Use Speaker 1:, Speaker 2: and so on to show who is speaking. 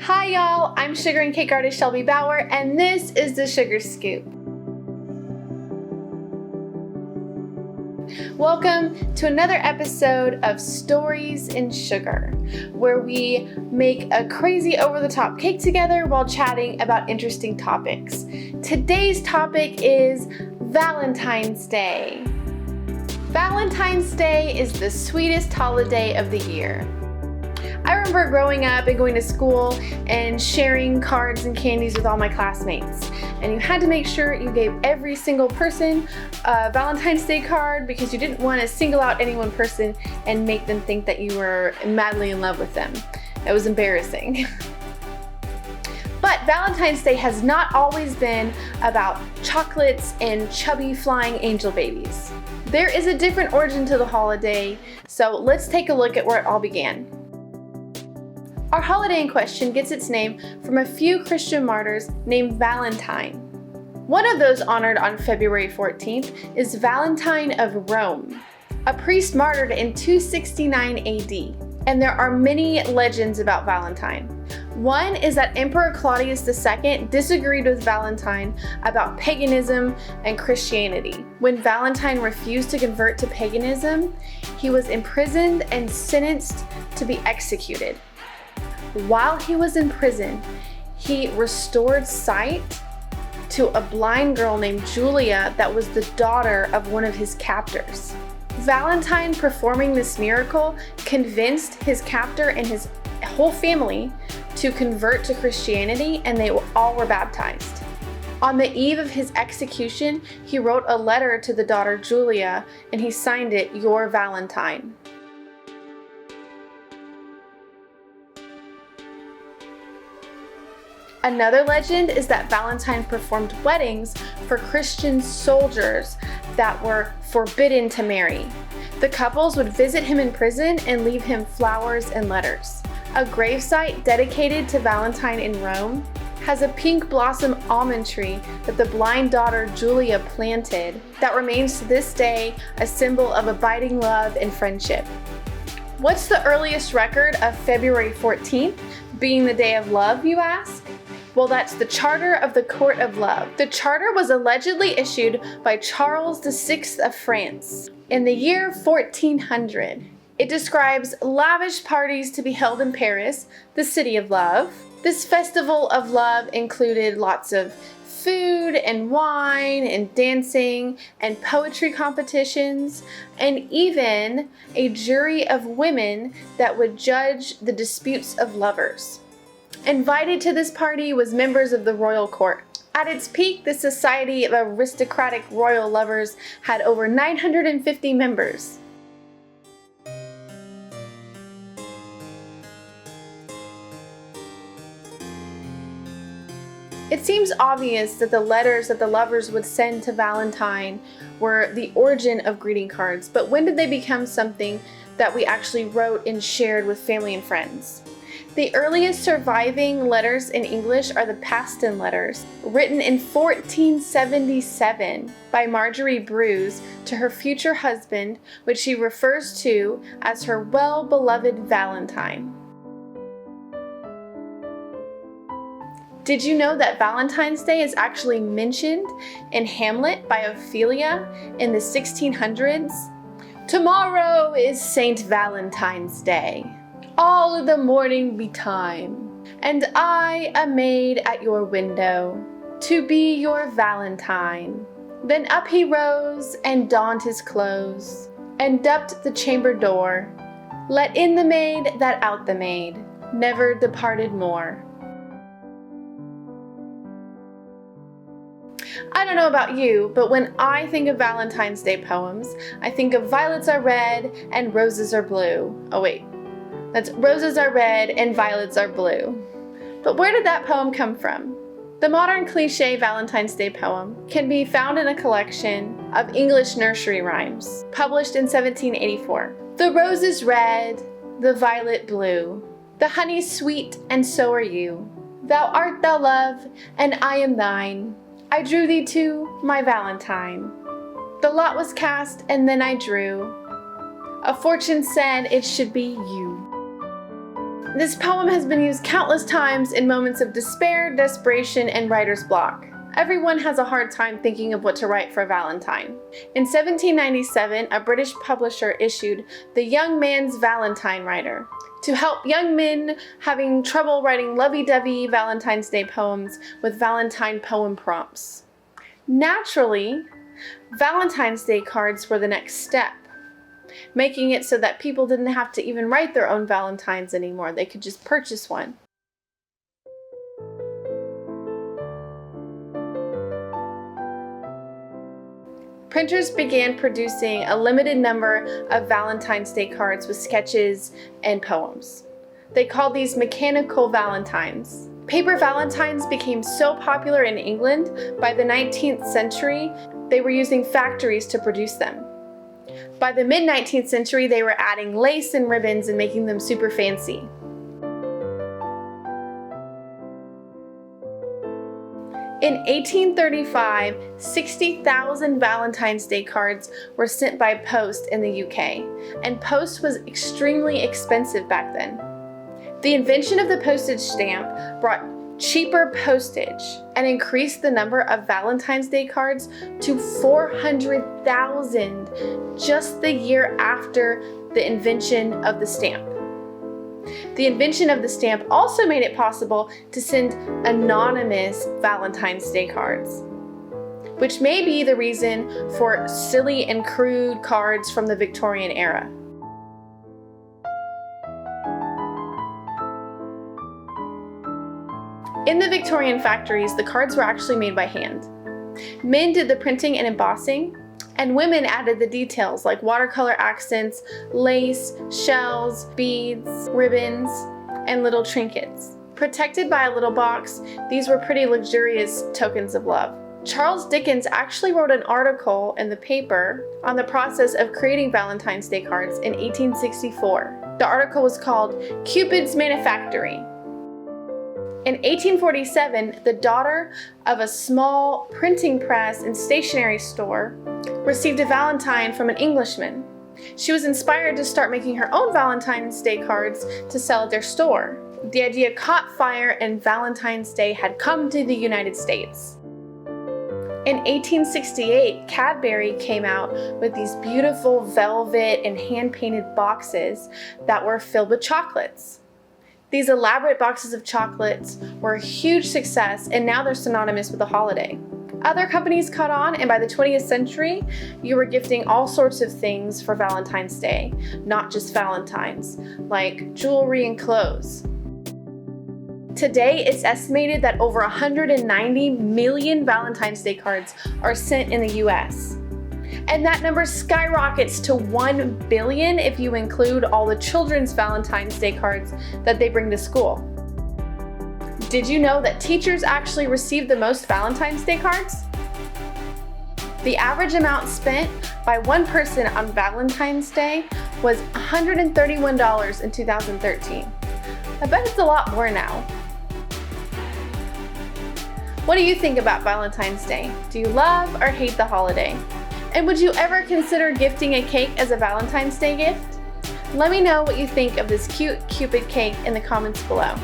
Speaker 1: Hi y'all, I'm sugar and cake artist Shelby Bauer, and this is the Sugar Scoop. Welcome to another episode of Stories in Sugar, where we make a crazy over-the-top cake together while chatting about interesting topics. Today's topic is Valentine's Day. Valentine's Day is the sweetest holiday of the year. I remember growing up and going to school and sharing cards and candies with all my classmates. And you had to make sure you gave every single person a Valentine's Day card because you didn't want to single out any one person and make them think that you were madly in love with them. It was embarrassing. But Valentine's Day has not always been about chocolates and chubby flying angel babies. There is a different origin to the holiday, so let's take a look at where it all began. Our holiday in question gets its name from a few Christian martyrs named Valentine. One of those honored on February 14th is Valentine of Rome, a priest martyred in 269 AD. And there are many legends about Valentine. One is that Emperor Claudius II disagreed with Valentine about paganism and Christianity. When Valentine refused to convert to paganism, he was imprisoned and sentenced to be executed. While he was in prison, he restored sight to a blind girl named Julia that was the daughter of one of his captors. Valentine performing this miracle convinced his captor and his whole family to convert to Christianity, and they all were baptized. On the eve of his execution, he wrote a letter to the daughter Julia, and he signed it, "Your Valentine." Another legend is that Valentine performed weddings for Christian soldiers that were forbidden to marry. The couples would visit him in prison and leave him flowers and letters. A gravesite dedicated to Valentine in Rome has a pink blossom almond tree that the blind daughter Julia planted that remains to this day a symbol of abiding love and friendship. What's the earliest record of February 14th being the day of love, you ask? Well, that's the Charter of the Court of Love. The charter was allegedly issued by Charles VI of France in the year 1400. It describes lavish parties to be held in Paris, the city of love. This festival of love included lots of food and wine and dancing and poetry competitions, and even a jury of women that would judge the disputes of lovers. Invited to this party was members of the royal court. At its peak, the Society of Aristocratic Royal Lovers had over 950 members. It seems obvious that the letters that the lovers would send to Valentine were the origin of greeting cards, but when did they become something that we actually wrote and shared with family and friends? The earliest surviving letters in English are the Paston letters, written in 1477 by Marjorie Bruce to her future husband, which she refers to as her well-beloved Valentine. Did you know that Valentine's Day is actually mentioned in Hamlet by Ophelia in the 1600s? Tomorrow is Saint Valentine's Day. All of the morning betime, and I, a maid at your window, to be your Valentine. Then up he rose, and donned his clothes, and dupped the chamber door. Let in the maid that out the maid, never departed more. I don't know about you, but when I think of Valentine's Day poems, I think of violets are red and roses are blue. Oh wait. That's roses are red and violets are blue. But where did that poem come from? The modern cliché Valentine's Day poem can be found in a collection of English nursery rhymes, published in 1784. The rose is red, the violet blue, the honey sweet, and so are you. Thou art thou love, and I am thine. I drew thee to my Valentine. The lot was cast, and then I drew. A fortune said it should be you. This poem has been used countless times in moments of despair, desperation, and writer's block. Everyone has a hard time thinking of what to write for a Valentine. In 1797, a British publisher issued The Young Man's Valentine Writer to help young men having trouble writing lovey-dovey Valentine's Day poems with Valentine poem prompts. Naturally, Valentine's Day cards were the next step, making it so that people didn't have to even write their own Valentines anymore. They could just purchase one. Printers began producing a limited number of Valentine's Day cards with sketches and poems. They called these mechanical Valentines. Paper Valentines became so popular in England by the 19th century, they were using factories to produce them. By the mid-19th century, they were adding lace and ribbons and making them super fancy. In 1835, 60,000 Valentine's Day cards were sent by post in the UK, and post was extremely expensive back then. The invention of the postage stamp brought cheaper postage and increased the number of Valentine's Day cards to 400,000 just the year after the invention of the stamp. The invention of the stamp also made it possible to send anonymous Valentine's Day cards, which may be the reason for silly and crude cards from the Victorian era. In the Victorian factories, the cards were actually made by hand. Men did the printing and embossing, and women added the details like watercolor accents, lace, shells, beads, ribbons, and little trinkets. Protected by a little box, these were pretty luxurious tokens of love. Charles Dickens actually wrote an article in the paper on the process of creating Valentine's Day cards in 1864. The article was called Cupid's Manufactory. In 1847, the daughter of a small printing press and stationery store received a Valentine from an Englishman. She was inspired to start making her own Valentine's Day cards to sell at their store. The idea caught fire and Valentine's Day had come to the United States. In 1868, Cadbury came out with these beautiful velvet and hand-painted boxes that were filled with chocolates. These elaborate boxes of chocolates were a huge success, and now they're synonymous with the holiday. Other companies caught on, and by the 20th century, you were gifting all sorts of things for Valentine's Day, not just Valentines, like jewelry and clothes. Today, it's estimated that over 190 million Valentine's Day cards are sent in the US. And that number skyrockets to 1 billion if you include all the children's Valentine's Day cards that they bring to school. Did you know that teachers actually receive the most Valentine's Day cards? The average amount spent by one person on Valentine's Day was $131 in 2013. I bet it's a lot more now. What do you think about Valentine's Day? Do you love or hate the holiday? And would you ever consider gifting a cake as a Valentine's Day gift? Let me know what you think of this cute Cupid cake in the comments below.